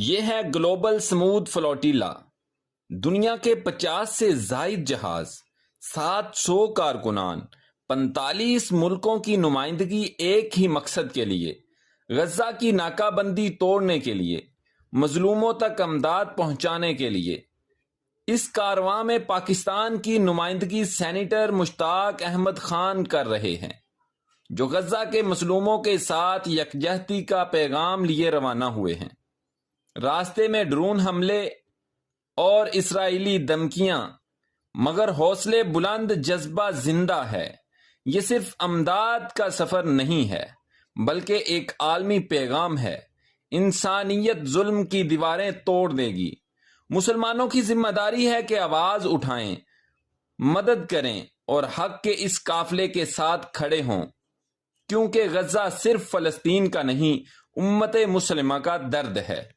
یہ ہے global سمودھ flotilla. دنیا کے 50 سے زائد جہاز، 700 کارکنان، 45 ملکوں کی نمائندگی ایک ہی مقصد کے لیے، غزہ کی ناکہ بندی توڑنے کے لیے، مظلوموں تک امداد پہنچانے کے لیے۔ اس کارواں میں پاکستان کی نمائندگی سینیٹر مشتاق احمد خان کر رہے ہیں، جو غزہ کے مظلوموں کے ساتھ یکجہتی کا پیغام لیے روانہ ہوئے ہیں۔ راستے میں ڈرون حملے اور اسرائیلی دھمکیاں، مگر حوصلے بلند، جذبہ زندہ ہے۔ یہ صرف امداد کا سفر نہیں ہے، بلکہ ایک عالمی پیغام ہے۔ انسانیت ظلم کی دیواریں توڑ دے گی۔ مسلمانوں کی ذمہ داری ہے کہ آواز اٹھائیں، مدد کریں اور حق کے اس قافلے کے ساتھ کھڑے ہوں، کیونکہ غزہ صرف فلسطین کا نہیں، امت مسلمہ کا درد ہے۔